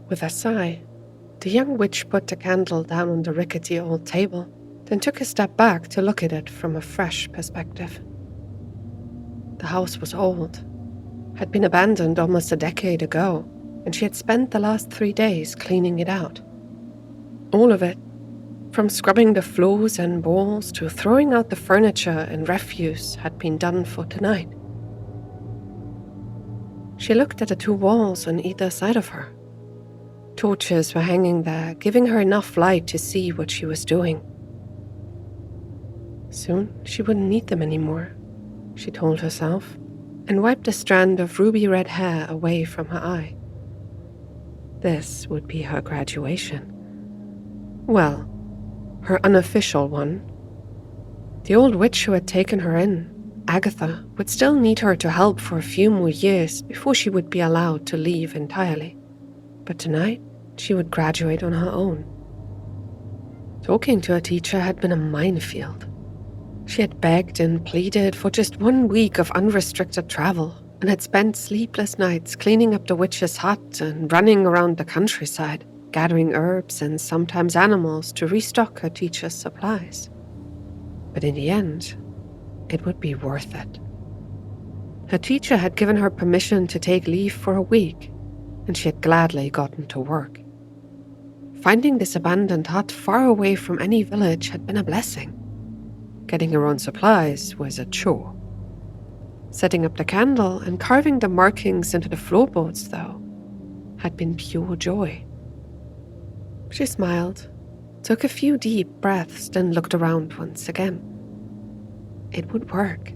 With a sigh, the young witch put the candle down on the rickety old table, then took a step back to look at it from a fresh perspective. The house was old, had been abandoned almost a decade ago, and she had spent the last 3 days cleaning it out. All of it, from scrubbing the floors and walls to throwing out the furniture and refuse, had been done for tonight. She looked at the 2 walls on either side of her. Torches were hanging there, giving her enough light to see what she was doing. Soon she wouldn't need them anymore, she told herself, and wiped a strand of ruby-red hair away from her eye. This would be her graduation. Well, her unofficial one. The old witch who had taken her in, Agatha, would still need her to help for a few more years before she would be allowed to leave entirely. But tonight, she would graduate on her own. Talking to a teacher had been a minefield. She had begged and pleaded for just 1 week of unrestricted travel and had spent sleepless nights cleaning up the witch's hut and running around the countryside, gathering herbs and sometimes animals to restock her teacher's supplies. But in the end, it would be worth it. Her teacher had given her permission to take leave for a week, and she had gladly gotten to work. Finding this abandoned hut far away from any village had been a blessing. Getting her own supplies was a chore. Setting up the candle and carving the markings into the floorboards, though, had been pure joy. She smiled, took a few deep breaths, then looked around once again. It would work.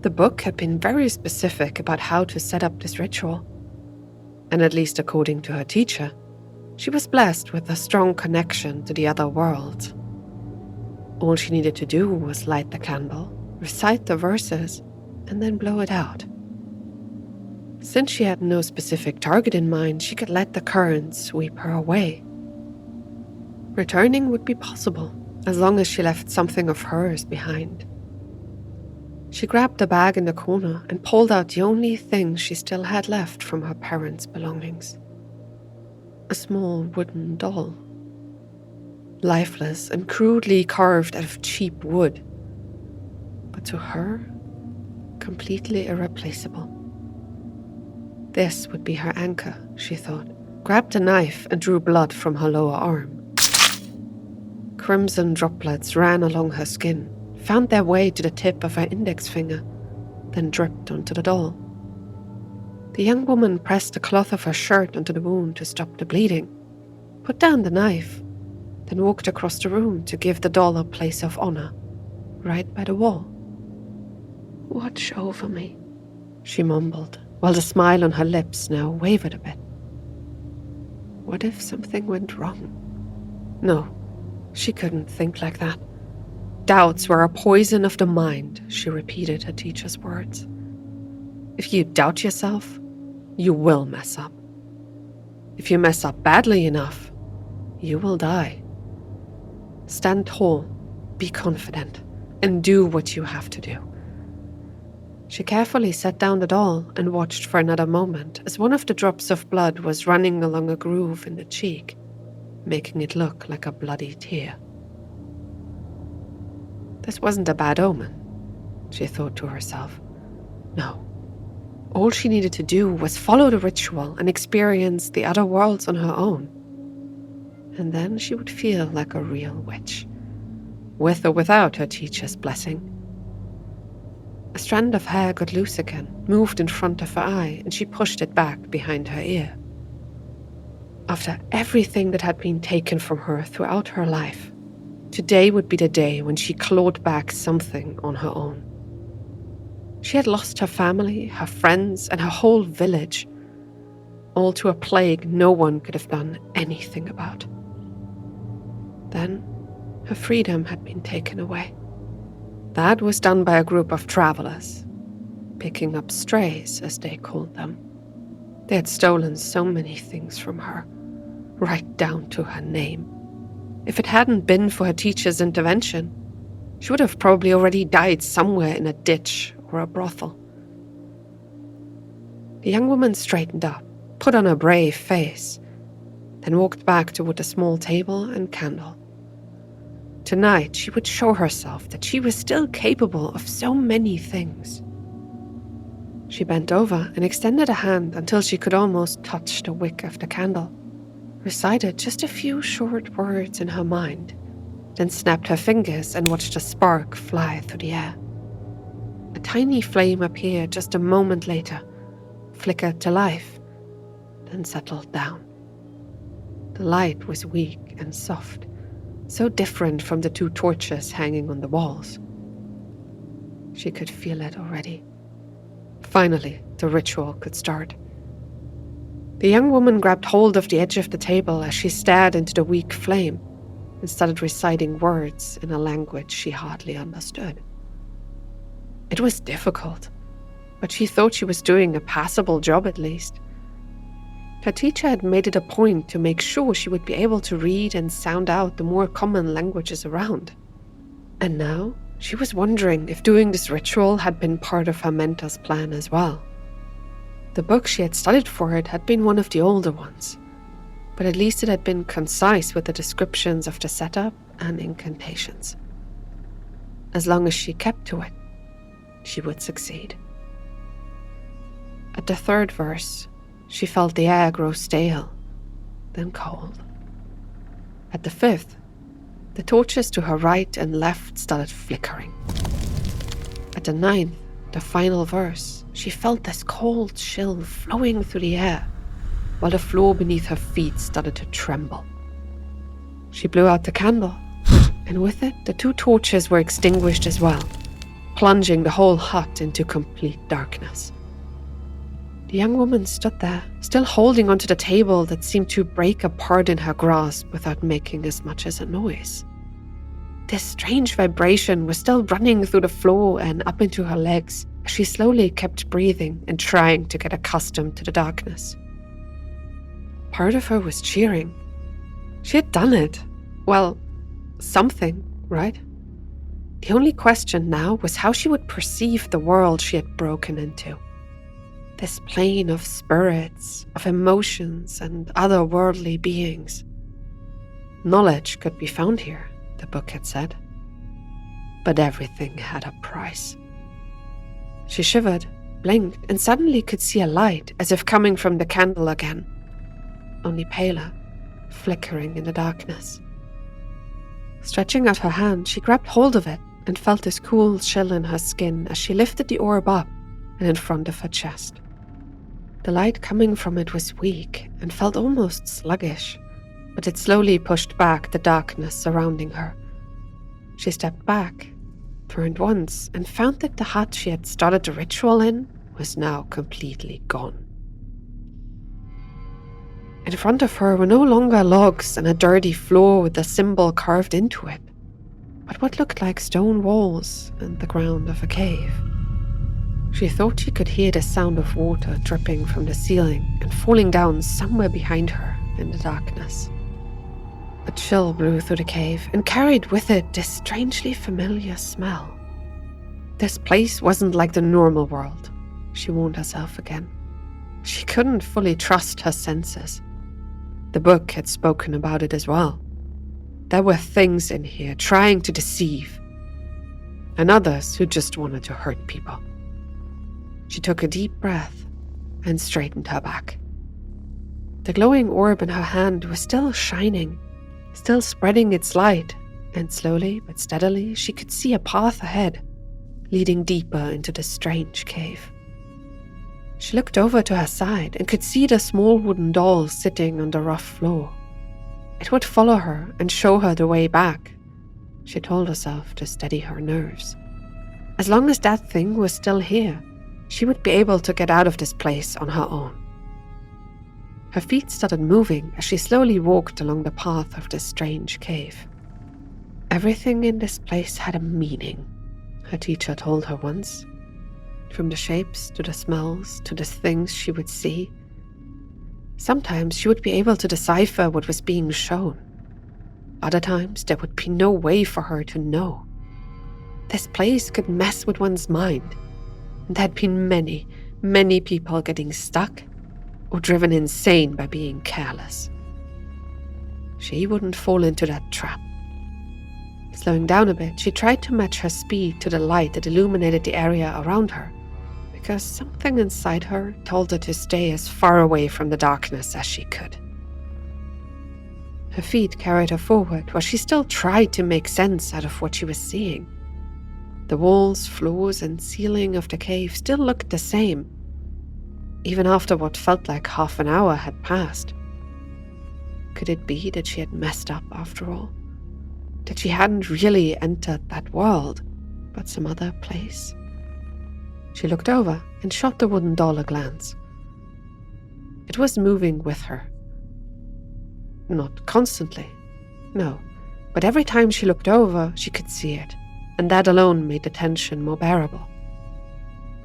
The book had been very specific about how to set up this ritual. And at least according to her teacher, she was blessed with a strong connection to the other world. All she needed to do was light the candle, recite the verses, and then blow it out. Since she had no specific target in mind, she could let the current sweep her away. Returning would be possible, as long as she left something of hers behind. She grabbed the bag in the corner and pulled out the only thing she still had left from her parents' belongings. A small wooden doll. Lifeless and crudely carved out of cheap wood. But to her, completely irreplaceable. This would be her anchor, she thought, grabbed a knife and drew blood from her lower arm. Crimson droplets ran along her skin, found their way to the tip of her index finger, then dripped onto the doll. The young woman pressed the cloth of her shirt onto the wound to stop the bleeding, put down the knife, then walked across the room to give the doll a place of honor, right by the wall. "Watch over me," she mumbled, while the smile on her lips now wavered a bit. What if something went wrong? No, she couldn't think like that. Doubts were a poison of the mind, she repeated her teacher's words. If you doubt yourself, you will mess up. If you mess up badly enough, you will die. Stand tall, be confident, and do what you have to do. She carefully set down the doll and watched for another moment as one of the drops of blood was running along a groove in the cheek, making it look like a bloody tear. This wasn't a bad omen, she thought to herself. No. All she needed to do was follow the ritual and experience the other worlds on her own. And then she would feel like a real witch, with or without her teacher's blessing. A strand of hair got loose again, moved in front of her eye, and she pushed it back behind her ear. After everything that had been taken from her throughout her life, today would be the day when she clawed back something on her own. She had lost her family, her friends, and her whole village, all to a plague no one could have done anything about. Then, her freedom had been taken away. That was done by a group of travelers, picking up strays, as they called them. They had stolen so many things from her, right down to her name. If it hadn't been for her teacher's intervention, she would have probably already died somewhere in a ditch or a brothel. The young woman straightened up, put on a brave face, and walked back toward the small table and candle. Tonight, she would show herself that she was still capable of so many things. She bent over and extended a hand until she could almost touch the wick of the candle, recited just a few short words in her mind, then snapped her fingers and watched a spark fly through the air. A tiny flame appeared just a moment later, flickered to life, then settled down. The light was weak and soft, so different from the 2 torches hanging on the walls. She could feel it already. Finally, the ritual could start. The young woman grabbed hold of the edge of the table as she stared into the weak flame and started reciting words in a language she hardly understood. It was difficult, but she thought she was doing a passable job at least. Her teacher had made it a point to make sure she would be able to read and sound out the more common languages around. And now, she was wondering if doing this ritual had been part of her mentor's plan as well. The book she had studied for it had been one of the older ones, but at least it had been concise with the descriptions of the setup and incantations. As long as she kept to it, she would succeed. At the 3rd verse, she felt the air grow stale, then cold. At the 5th, the torches to her right and left started flickering. At the 9th, the final verse, she felt this cold chill flowing through the air, while the floor beneath her feet started to tremble. She blew out the candle, and with it, the 2 torches were extinguished as well, plunging the whole hut into complete darkness. The young woman stood there, still holding onto the table that seemed to break apart in her grasp without making as much as a noise. This strange vibration was still running through the floor and up into her legs as she slowly kept breathing and trying to get accustomed to the darkness. Part of her was cheering. She had done it. Well, something, right? The only question now was how she would perceive the world she had broken into. This plane of spirits, of emotions, and otherworldly beings. Knowledge could be found here, the book had said. But everything had a price. She shivered, blinked, and suddenly could see a light as if coming from the candle again, only paler, flickering in the darkness. Stretching out her hand, she grabbed hold of it and felt this cool chill in her skin as she lifted the orb up and in front of her chest. The light coming from it was weak and felt almost sluggish, but it slowly pushed back the darkness surrounding her. She stepped back, turned once, and found that the hut she had started the ritual in was now completely gone. In front of her were no longer logs and a dirty floor with a symbol carved into it, but what looked like stone walls and the ground of a cave. She thought she could hear the sound of water dripping from the ceiling and falling down somewhere behind her in the darkness. A chill blew through the cave and carried with it this strangely familiar smell. This place wasn't like the normal world, she warned herself again. She couldn't fully trust her senses. The book had spoken about it as well. There were things in here trying to deceive, and others who just wanted to hurt people. She took a deep breath and straightened her back. The glowing orb in her hand was still shining, still spreading its light, and slowly but steadily she could see a path ahead, leading deeper into the strange cave. She looked over to her side and could see the small wooden doll sitting on the rough floor. It would follow her and show her the way back, she told herself to steady her nerves. As long as that thing was still here, she would be able to get out of this place on her own. Her feet started moving as she slowly walked along the path of this strange cave. Everything in this place had a meaning, her teacher told her once. From the shapes to the smells to the things she would see. Sometimes she would be able to decipher what was being shown. Other times there would be no way for her to know. This place could mess with one's mind. There had been many, many people getting stuck or driven insane by being careless. she wouldn't fall into that trap. Slowing down a bit, she tried to match her speed to the light that illuminated the area around her, because something inside her told her to stay as far away from the darkness as she could. Her feet carried her forward while she still tried to make sense out of what she was seeing. The walls, floors, and ceiling of the cave still looked the same, even after what felt like half an hour had passed. Could it be that she had messed up after all? That she hadn't really entered that world, but some other place? She looked over and shot the wooden doll a glance. It was moving with her. Not constantly, no, but every time she looked over, she could see it, and that alone made the tension more bearable.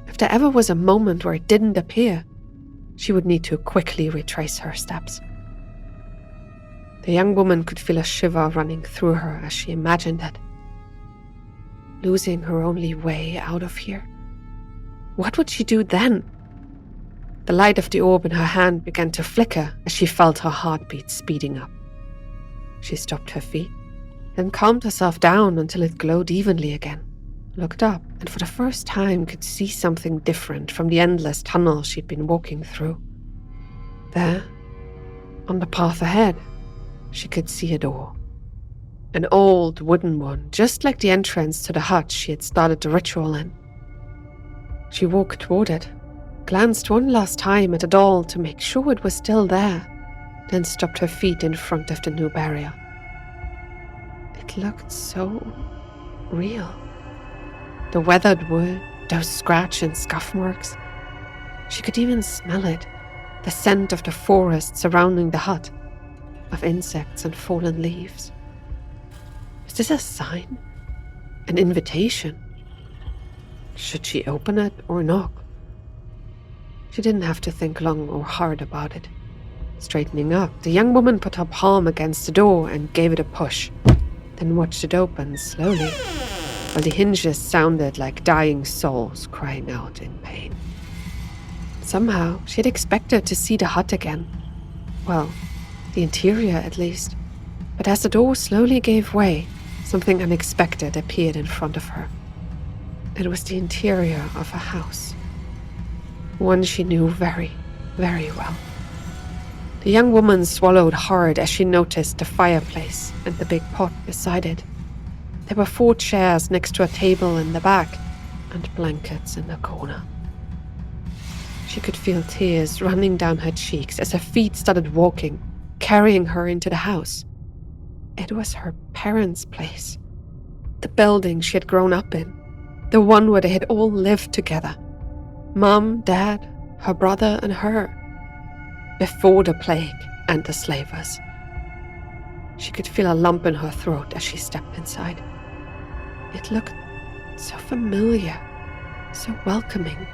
If there ever was a moment where it didn't appear, she would need to quickly retrace her steps. The young woman could feel a shiver running through her as she imagined it. Losing her only way out of here? What would she do then? The light of the orb in her hand began to flicker as she felt her heartbeat speeding up. She stopped her feet, then calmed herself down until it glowed evenly again, looked up, and for the first time could see something different from the endless tunnel she'd been walking through. There, on the path ahead, she could see a door. An old wooden one, just like the entrance to the hut she had started the ritual in. She walked toward it, glanced one last time at the doll to make sure it was still there, then stopped her feet in front of the new barrier. It looked so real. The weathered wood, those scratch and scuff marks. She could even smell it, the scent of the forest surrounding the hut, of insects and fallen leaves. Was this a sign? An invitation? Should she open it or knock? She didn't have to think long or hard about it. Straightening up, the young woman put her palm against the door and gave it a push, then watched it open slowly, while the hinges sounded like dying souls crying out in pain. Somehow, she had expected to see the hut again. Well, the interior at least. But as the door slowly gave way, something unexpected appeared in front of her. It was the interior of a house. One she knew very, very well. The young woman swallowed hard as she noticed the fireplace and the big pot beside it. There were 4 chairs next to a table in the back and blankets in the corner. She could feel tears running down her cheeks as her feet started walking, carrying her into the house. It was her parents' place. The building she had grown up in. The one where they had all lived together. Mom, Dad, her brother and her. Before the plague and the slavers. She could feel a lump in her throat as she stepped inside. It looked so familiar, so welcoming.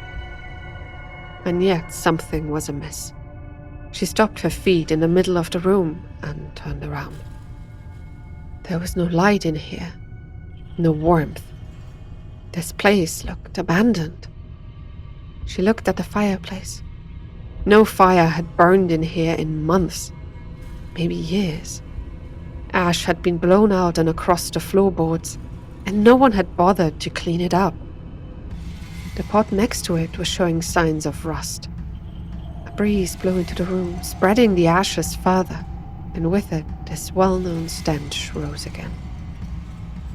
And yet something was amiss. She stopped her feet in the middle of the room and turned around. There was no light in here, no warmth. This place looked abandoned. She looked at the fireplace. No fire had burned in here in months, maybe years. Ash had been blown out and across the floorboards, and no one had bothered to clean it up. The pot next to it was showing signs of rust. A breeze blew into the room, spreading the ashes further, and with it, this well-known stench rose again.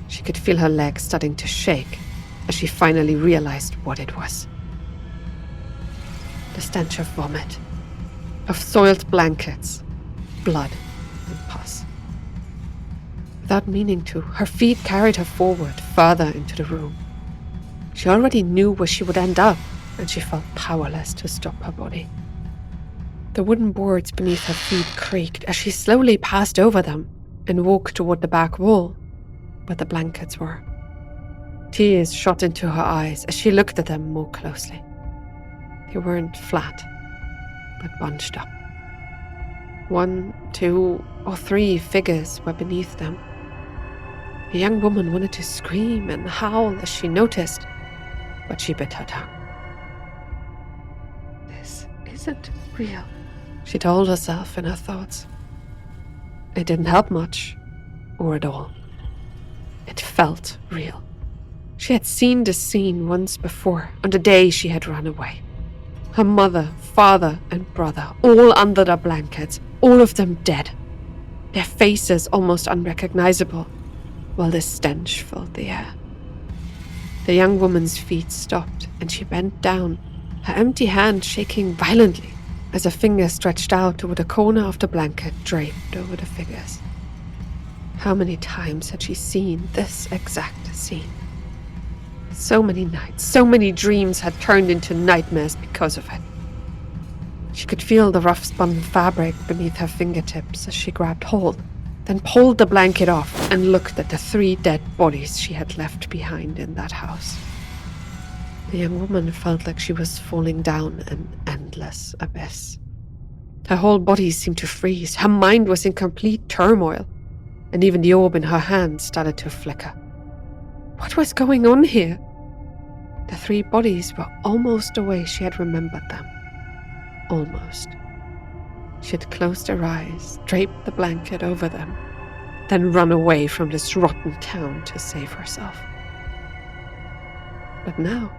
She could feel her legs starting to shake as she finally realized what it was. The stench of vomit, of soiled blankets, blood, and pus. Without meaning to, her feet carried her forward, further into the room. She already knew where she would end up, and she felt powerless to stop her body. The wooden boards beneath her feet creaked as she slowly passed over them and walked toward the back wall, where the blankets were. Tears shot into her eyes as she looked at them more closely. They weren't flat, but bunched up. 1, 2, or 3 figures were beneath them. The young woman wanted to scream and howl as she noticed, but she bit her tongue. This isn't real, she told herself in her thoughts. It didn't help much, or at all. It felt real. She had seen this scene once before, on the day she had run away. Her mother, father, and brother, all under the blankets, all of them dead. Their faces almost unrecognizable, while the stench filled the air. The young woman's feet stopped, and she bent down, her empty hand shaking violently as a finger stretched out toward a corner of the blanket draped over the figures. How many times had she seen this exact scene? So many nights, so many dreams had turned into nightmares because of it. She could feel the rough spun fabric beneath her fingertips as she grabbed hold, then pulled the blanket off and looked at the 3 dead bodies she had left behind in that house. The young woman felt like she was falling down an endless abyss. Her whole body seemed to freeze, her mind was in complete turmoil, and even the orb in her hand started to flicker. What was going on here? The 3 bodies were almost the way she had remembered them. Almost. She had closed her eyes, draped the blanket over them, then run away from this rotten town to save herself. But now,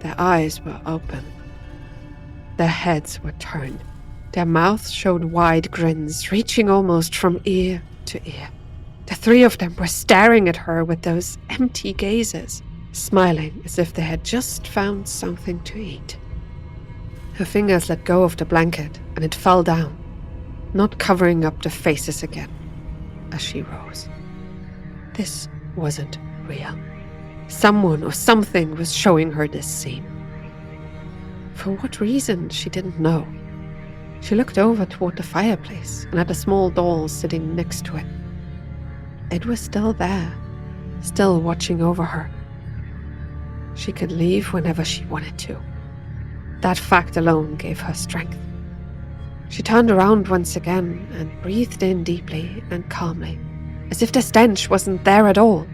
their eyes were open. Their heads were turned. Their mouths showed wide grins, reaching almost from ear to ear. The 3 of them were staring at her with those empty gazes, smiling as if they had just found something to eat. Her fingers let go of the blanket, and it fell down, not covering up the faces again, as she rose. This wasn't real. Someone or something was showing her this scene. For what reason, she didn't know. She looked over toward the fireplace and at a small doll sitting next to it. It was still there, still watching over her. She could leave whenever she wanted to. That fact alone gave her strength. She turned around once again and breathed in deeply and calmly, as if the stench wasn't there at all,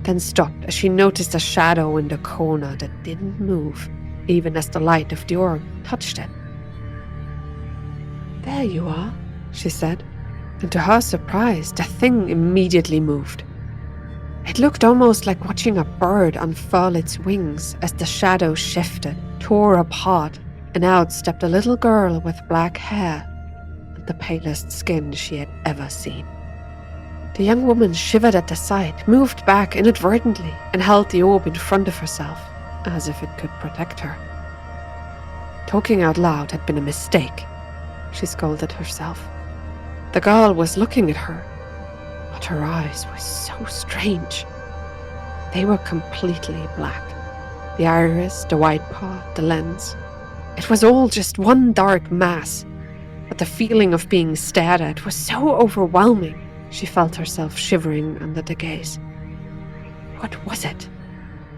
then stopped as she noticed a shadow in the corner that didn't move, even as the light of the orb touched it. "There you are," she said, and to her surprise, the thing immediately moved. It looked almost like watching a bird unfurl its wings as the shadow shifted, tore apart, and out stepped a little girl with black hair and the palest skin she had ever seen. The young woman shivered at the sight, moved back inadvertently, and held the orb in front of herself, as if it could protect her. Talking out loud had been a mistake, she scolded herself. The girl was looking at her, but her eyes were so strange. They were completely black. The iris, the white part, the lens. It was all just one dark mass, but the feeling of being stared at was so overwhelming, she felt herself shivering under the gaze. What was it?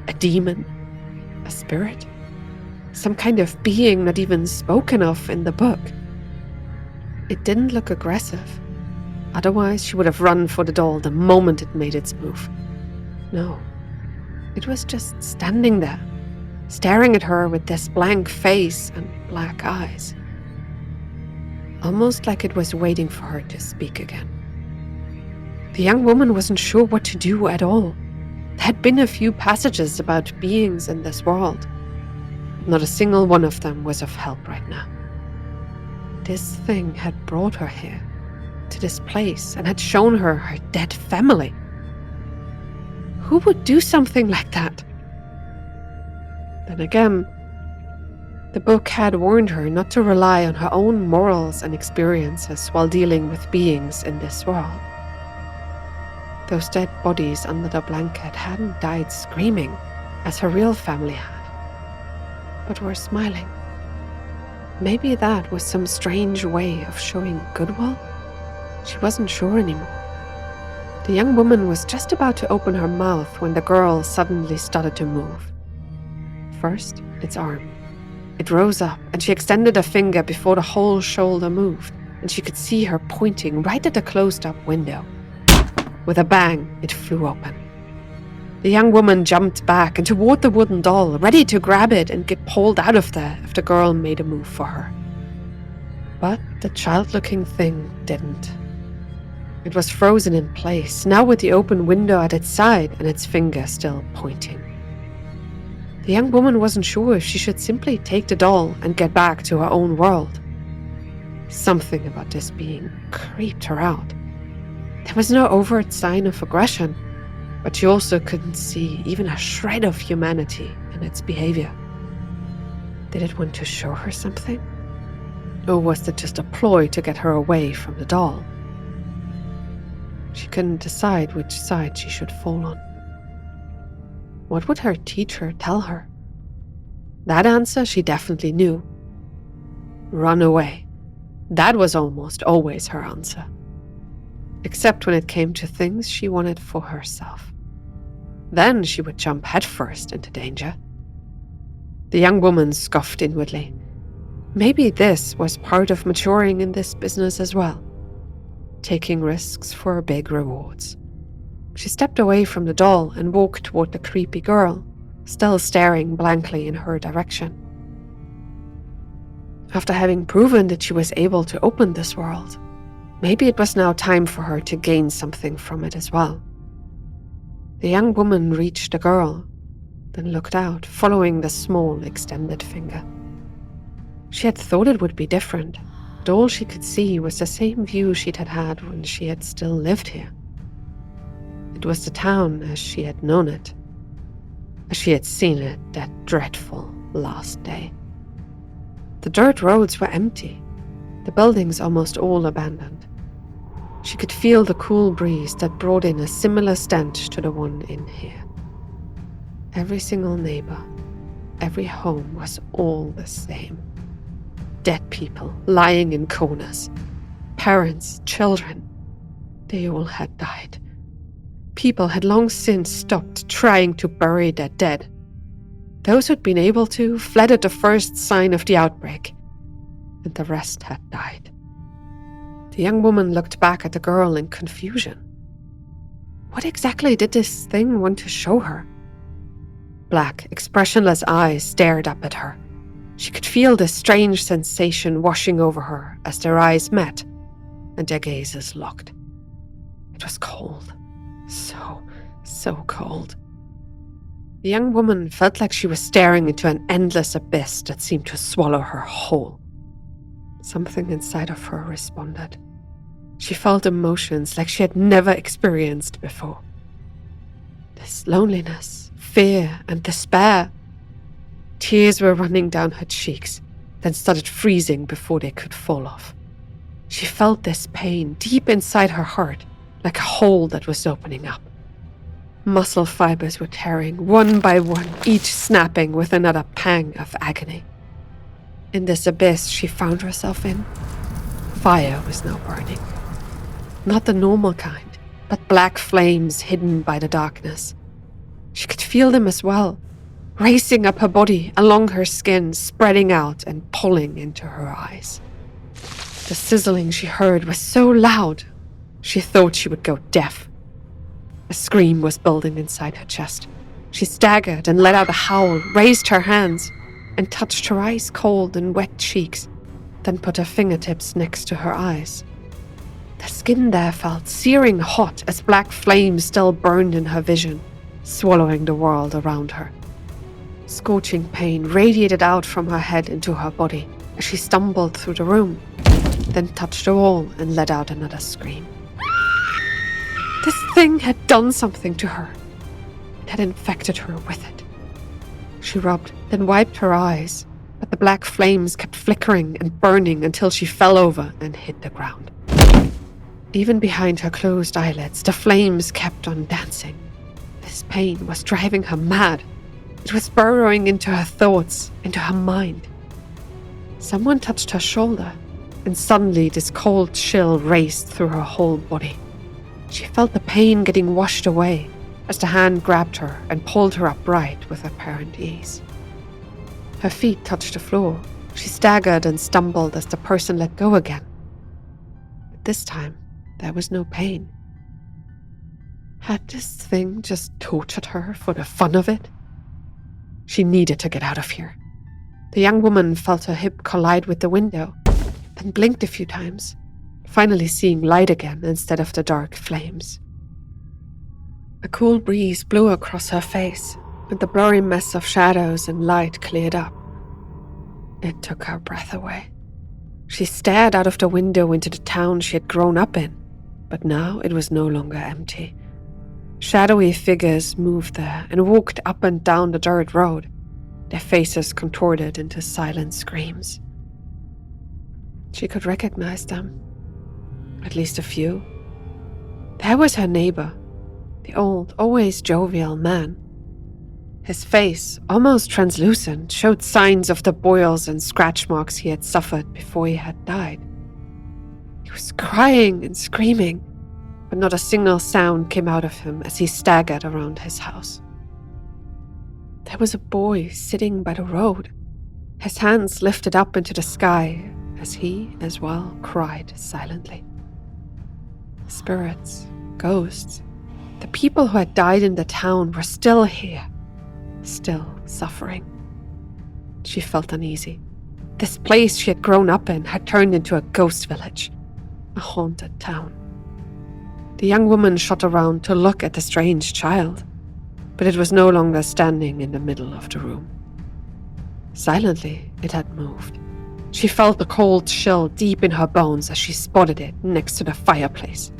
A demon? A spirit? Some kind of being not even spoken of in the book? It didn't look aggressive. Otherwise, she would have run for the doll the moment it made its move. No, it was just standing there, staring at her with this blank face and black eyes. Almost like it was waiting for her to speak again. The young woman wasn't sure what to do at all. There had been a few passages about beings in this world. Not a single one of them was of help right now. This thing had brought her here, to this place, and had shown her her dead family. Who would do something like that? Then again, the book had warned her not to rely on her own morals and experiences while dealing with beings in this world. Those dead bodies under the blanket hadn't died screaming, as her real family had, but were smiling. Maybe that was some strange way of showing goodwill? She wasn't sure anymore. The young woman was just about to open her mouth when the girl suddenly started to move. First, its arm. It rose up, and she extended a finger before the whole shoulder moved, and she could see her pointing right at the closed-up window. With a bang, it flew open. The young woman jumped back and toward the wooden doll, ready to grab it and get pulled out of there if the girl made a move for her. But the child-looking thing didn't. It was frozen in place, now with the open window at its side and its finger still pointing. The young woman wasn't sure if she should simply take the doll and get back to her own world. Something about this being creeped her out. There was no overt sign of aggression, but she also couldn't see even a shred of humanity in its behavior. Did it want to show her something? Or was it just a ploy to get her away from the doll? She couldn't decide which side she should fall on. What would her teacher tell her? That answer she definitely knew. Run away. That was almost always her answer. Except when it came to things she wanted for herself. Then she would jump headfirst into danger. The young woman scoffed inwardly. Maybe this was part of maturing in this business as well. Taking risks for big rewards. She stepped away from the doll and walked toward the creepy girl, still staring blankly in her direction. After having proven that she was able to open this world, maybe it was now time for her to gain something from it as well. The young woman reached the girl, then looked out, following the small extended finger. She had thought it would be different, but all she could see was the same view she'd had when she had still lived here. It was the town as she had known it, as she had seen it that dreadful last day. The dirt roads were empty, the buildings almost all abandoned. She could feel the cool breeze that brought in a similar stench to the one in here. Every single neighbor, every home was all the same. Dead people lying in corners. Parents, children, they all had died. People had long since stopped trying to bury their dead. Those who'd been able to fled at the first sign of the outbreak, and the rest had died. The young woman looked back at the girl in confusion. What exactly did this thing want to show her? Black, expressionless eyes stared up at her. She could feel this strange sensation washing over her as their eyes met and their gazes locked. It was cold. So cold. The young woman felt like she was staring into an endless abyss that seemed to swallow her whole. Something inside of her responded. She felt emotions like she had never experienced before. This loneliness, fear, and despair. Tears were running down her cheeks, then started freezing before they could fall off. She felt this pain deep inside her heart, like a hole that was opening up. Muscle fibers were tearing, one by one, each snapping with another pang of agony. In this abyss she found herself in, fire was now burning. Not the normal kind, but black flames hidden by the darkness. She could feel them as well, racing up her body, along her skin, spreading out and pulling into her eyes. The sizzling she heard was so loud, she thought she would go deaf. A scream was building inside her chest. She staggered and let out a howl, raised her hands, and touched her ice-cold and wet cheeks, then put her fingertips next to her eyes. The skin there felt searing hot as black flames still burned in her vision, swallowing the world around her. Scorching pain radiated out from her head into her body as she stumbled through the room, then touched the wall and let out another scream. This thing had done something to her. It had infected her with it. She rubbed, then wiped her eyes, but the black flames kept flickering and burning until she fell over and hit the ground. Even behind her closed eyelids, the flames kept on dancing. This pain was driving her mad. It was burrowing into her thoughts, into her mind. Someone touched her shoulder, and suddenly this cold chill raced through her whole body. She felt the pain getting washed away as the hand grabbed her and pulled her upright with apparent ease. Her feet touched the floor. She staggered and stumbled as the person let go again. But this time, there was no pain. Had this thing just tortured her for the fun of it? She needed to get out of here. The young woman felt her hip collide with the window, then blinked a few times, finally seeing light again instead of the dark flames. A cool breeze blew across her face, and the blurry mess of shadows and light cleared up. It took her breath away. She stared out of the window into the town she had grown up in, but now it was no longer empty. Shadowy figures moved there and walked up and down the dirt road, their faces contorted into silent screams. She could recognize them, at least a few. There was her neighbor, the old, always jovial man. His face, almost translucent, showed signs of the boils and scratch marks he had suffered before he had died. He was crying and screaming, but not a single sound came out of him as he staggered around his house. There was a boy sitting by the road, his hands lifted up into the sky as he, as well, cried silently. Spirits, ghosts, the people who had died in the town were still here, still suffering. She felt uneasy. This place she had grown up in had turned into a ghost village, a haunted town. The young woman shot around to look at the strange child, but it was no longer standing in the middle of the room. Silently, it had moved. She felt the cold chill deep in her bones as she spotted it next to the fireplace.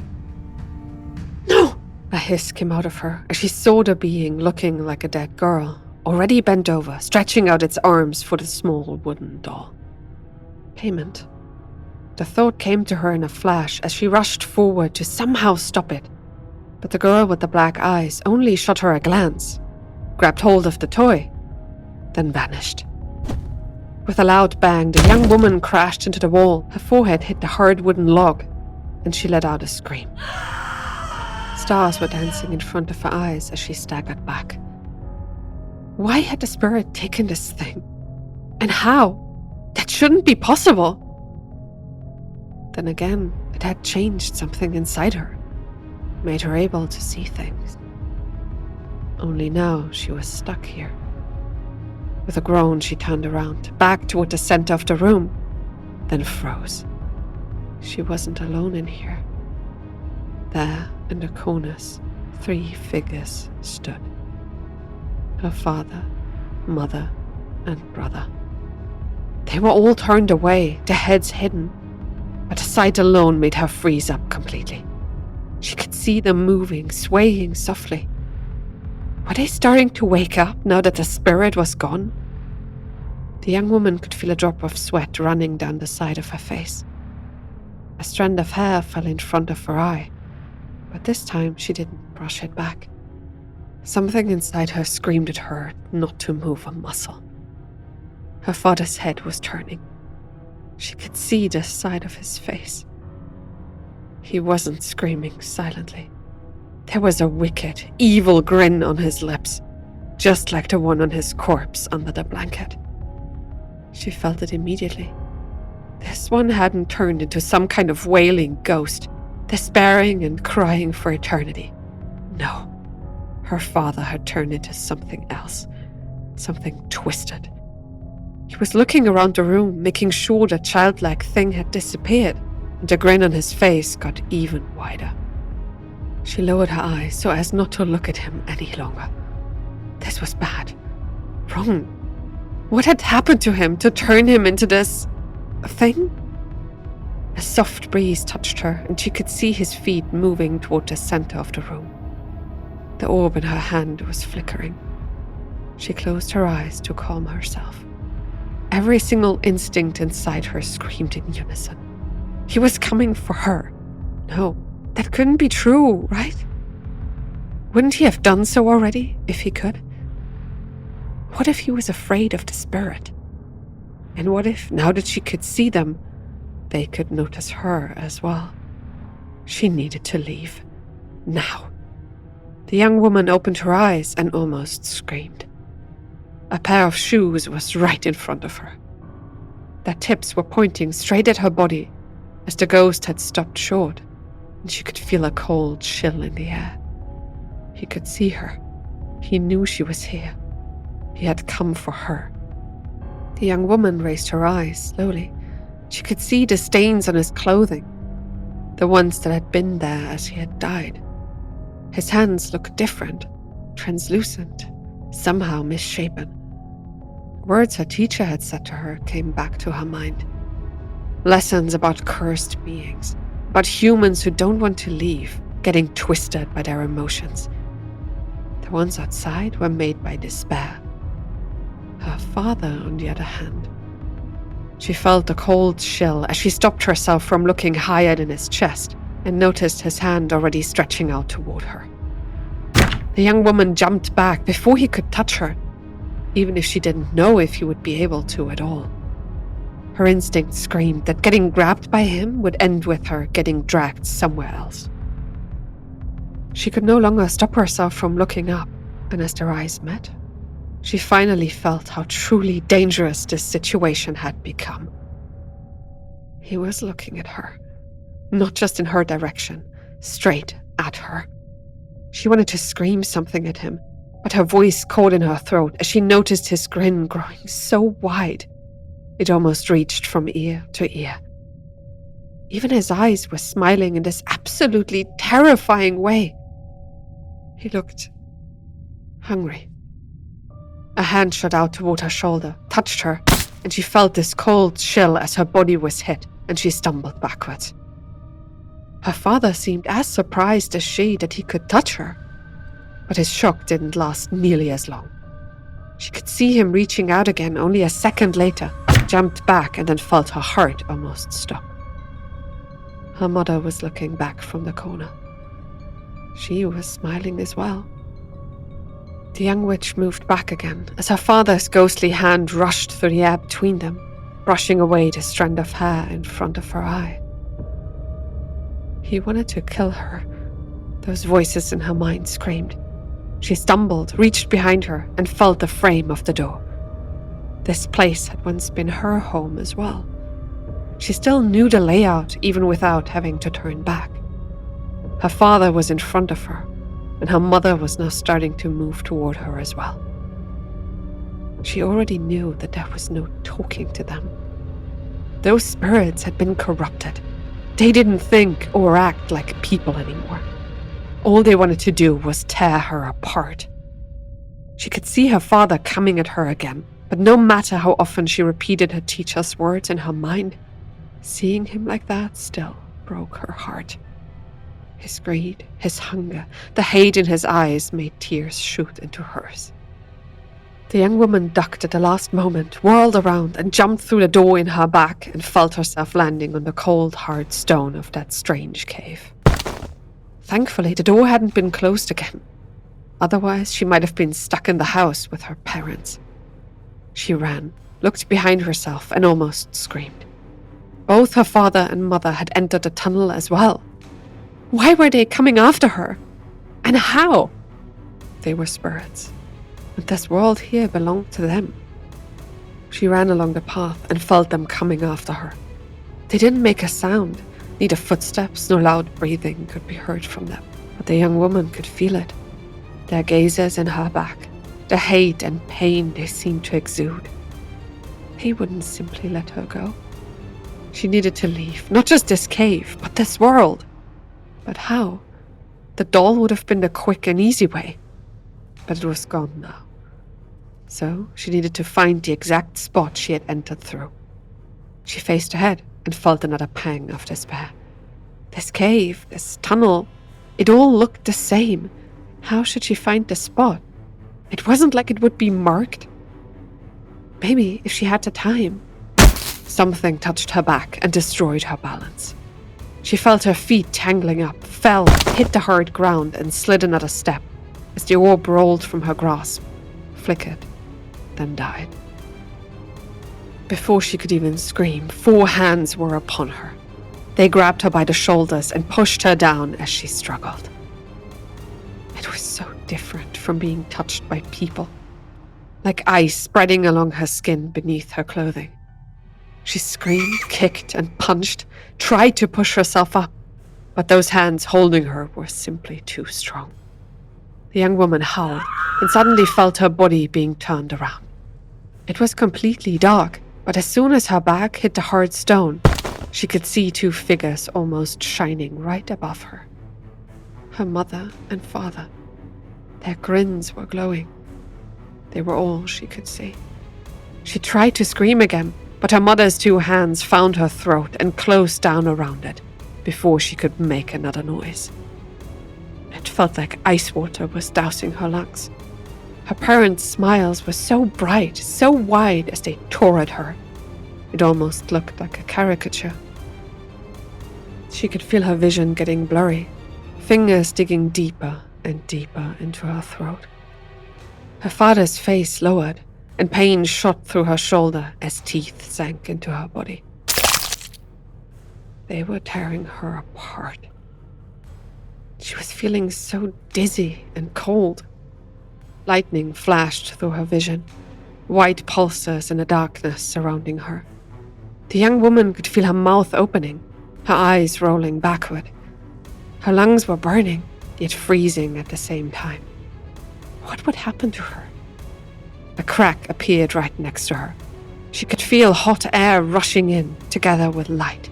"No!" A hiss came out of her as she saw the being looking like a dead girl, already bent over, stretching out its arms for the small wooden doll. Payment. The thought came to her in a flash as she rushed forward to somehow stop it, but the girl with the black eyes only shot her a glance, grabbed hold of the toy, then vanished. With a loud bang, the young woman crashed into the wall. Her forehead hit the hard wooden log, and she let out a scream. Stars were dancing in front of her eyes as she staggered back. Why had the spirit taken this thing? And how? That shouldn't be possible. Then again, it had changed something inside her, made her able to see things. Only now she was stuck here. With a groan, she turned around, back toward the center of the room, then froze. She wasn't alone in here. There, in the corners, 3 figures stood. Her father, mother, and brother. They were all turned away, their heads hidden, but the sight alone made her freeze up completely. She could see them moving, swaying softly. Were they starting to wake up now that the spirit was gone? The young woman could feel a drop of sweat running down the side of her face. A strand of hair fell in front of her eye, but this time she didn't brush it back. Something inside her screamed at her not to move a muscle. Her father's head was turning. She could see the side of his face. He wasn't screaming silently. There was a wicked, evil grin on his lips, just like the one on his corpse under the blanket. She felt it immediately. This one hadn't turned into some kind of wailing ghost, despairing and crying for eternity. No, her father had turned into something else, something twisted. He was looking around the room, making sure the childlike thing had disappeared, and the grin on his face got even wider. She lowered her eyes so as not to look at him any longer. This was bad. Wrong. What had happened to him to turn him into this thing? A soft breeze touched her, and she could see his feet moving toward the center of the room. The orb in her hand was flickering. She closed her eyes to calm herself. Every single instinct inside her screamed in unison. He was coming for her. No, that couldn't be true, right? Wouldn't he have done so already, if he could? What if he was afraid of the spirit? And what if, now that she could see them, they could notice her as well? She needed to leave. Now. The young woman opened her eyes and almost screamed. A pair of shoes was right in front of her. Their tips were pointing straight at her body as the ghost had stopped short, and she could feel a cold chill in the air. He could see her. He knew she was here. He had come for her. The young woman raised her eyes slowly. She could see the stains on his clothing. the ones that had been there as he had died. His hands looked different, translucent, somehow misshapen. Words her teacher had said to her came back to her mind. Lessons about cursed beings, about humans who don't want to leave, getting twisted by their emotions. The ones outside were made by despair. Her father, on the other hand. She felt a cold chill as she stopped herself from looking higher than his chest and noticed his hand already stretching out toward her. The young woman jumped back before he could touch her, even if she didn't know if he would be able to at all. Her instinct screamed that getting grabbed by him would end with her getting dragged somewhere else. She could no longer stop herself from looking up, and as their eyes met, she finally felt how truly dangerous this situation had become. He was looking at her, not just in her direction, straight at her. She wanted to scream something at him, but her voice caught in her throat as she noticed his grin growing so wide, it almost reached from ear to ear. Even his eyes were smiling in this absolutely terrifying way. He looked hungry. A hand shot out toward her shoulder, touched her, and she felt this cold chill as her body was hit, and she stumbled backwards. Her father seemed as surprised as she that he could touch her, but his shock didn't last nearly as long. She could see him reaching out again only a second later, jumped back, and then felt her heart almost stop. Her mother was looking back from the corner. She was smiling as well. The young witch moved back again as her father's ghostly hand rushed through the air between them, brushing away the strand of hair in front of her eye. He wanted to kill her. Those voices in her mind screamed. She stumbled, reached behind her, and felt the frame of the door. This place had once been her home as well. She still knew the layout even without having to turn back. Her father was in front of her, and her mother was now starting to move toward her as well. She already knew that there was no talking to them. Those spirits had been corrupted. They didn't think or act like people anymore. All they wanted to do was tear her apart. She could see her father coming at her again, but no matter how often she repeated her teacher's words in her mind, seeing him like that still broke her heart. His greed, his hunger, the hate in his eyes made tears shoot into hers. The young woman ducked at the last moment, whirled around, and jumped through the door in her back and felt herself landing on the cold, hard stone of that strange cave. Thankfully, the door hadn't been closed again. Otherwise, she might have been stuck in the house with her parents. She ran, looked behind herself, and almost screamed. Both her father and mother had entered the tunnel as well. Why were they coming after her? And how? They were spirits, and this world here belonged to them. She ran along the path and felt them coming after her. They didn't make a sound. Neither footsteps nor loud breathing could be heard from them, but the young woman could feel it. Their gazes in her back, the hate and pain they seemed to exude. He wouldn't simply let her go. She needed to leave, not just this cave, but this world. But how? The doll would have been the quick and easy way, but it was gone now. So she needed to find the exact spot she had entered through. She faced ahead and felt another pang of despair. This cave, this tunnel, it all looked the same. How should she find the spot? It wasn't like it would be marked. Maybe if she had the time. Something touched her back and destroyed her balance. She felt her feet tangling up, fell, hit the hard ground, and slid another step as the orb rolled from her grasp, flickered, then died. Before she could even scream, 4 hands were upon her. They grabbed her by the shoulders and pushed her down as she struggled. It was so different from being touched by people, like ice spreading along her skin beneath her clothing. She screamed, kicked, and punched, tried to push herself up, but those hands holding her were simply too strong. The young woman howled and suddenly felt her body being turned around. It was completely dark, but as soon as her back hit the hard stone, She could see two figures almost shining right above her. Her mother and father. Their grins were glowing. They were all she could see. She tried to scream again, but her mother's two hands found her throat and closed down around it before she could make another noise. It felt like ice water was dousing her lungs. Her parents' smiles were so bright, so wide as they tore at her. It almost looked like a caricature. She could feel her vision getting blurry, fingers digging deeper and deeper into her throat. Her father's face lowered, and pain shot through her shoulder as teeth sank into her body. They were tearing her apart. She was feeling so dizzy and cold. Lightning flashed through her vision, white pulses in the darkness surrounding her. The young woman could feel her mouth opening, her eyes rolling backward. Her lungs were burning, yet freezing at the same time. What would happen to her? A crack appeared right next to her. She could feel hot air rushing in, together with light.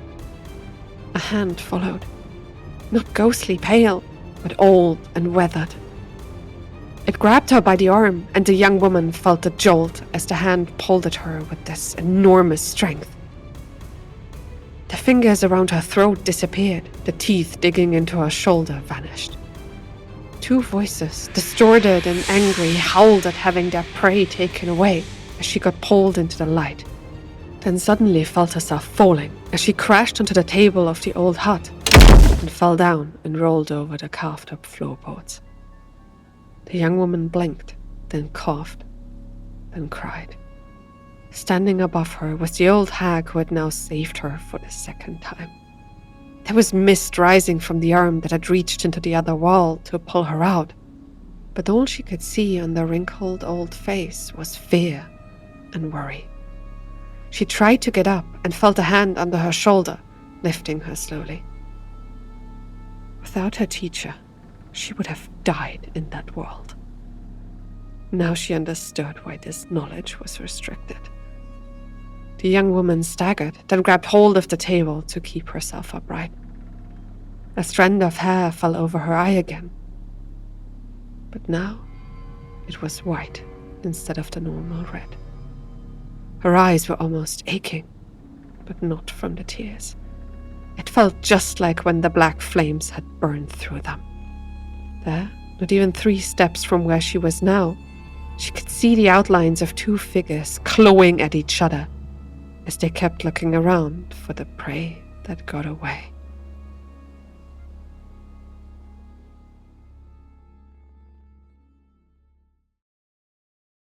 A hand followed. Not ghostly pale, but old and weathered. It grabbed her by the arm, and the young woman felt a jolt as the hand pulled at her with this enormous strength. The fingers around her throat disappeared, the teeth digging into her shoulder vanished. Two voices, distorted and angry, howled at having their prey taken away as she got pulled into the light, then suddenly felt herself falling as she crashed onto the table of the old hut and fell down and rolled over the carved-up floorboards. The young woman blinked, then coughed, then cried. Standing above her was the old hag who had now saved her for the second time. There was mist rising from the arm that had reached into the other wall to pull her out, but all she could see on the wrinkled old face was fear and worry. She tried to get up and felt a hand under her shoulder, lifting her slowly. Without her teacher, she would have died in that world. Now she understood why this knowledge was restricted. The young woman staggered, then grabbed hold of the table to keep herself upright. A strand of hair fell over her eye again. But now, it was white instead of the normal red. Her eyes were almost aching, but not from the tears. It felt just like when the black flames had burned through them. There, not even 3 steps from where she was now, she could see the outlines of 2 figures clawing at each other as they kept looking around for the prey that got away.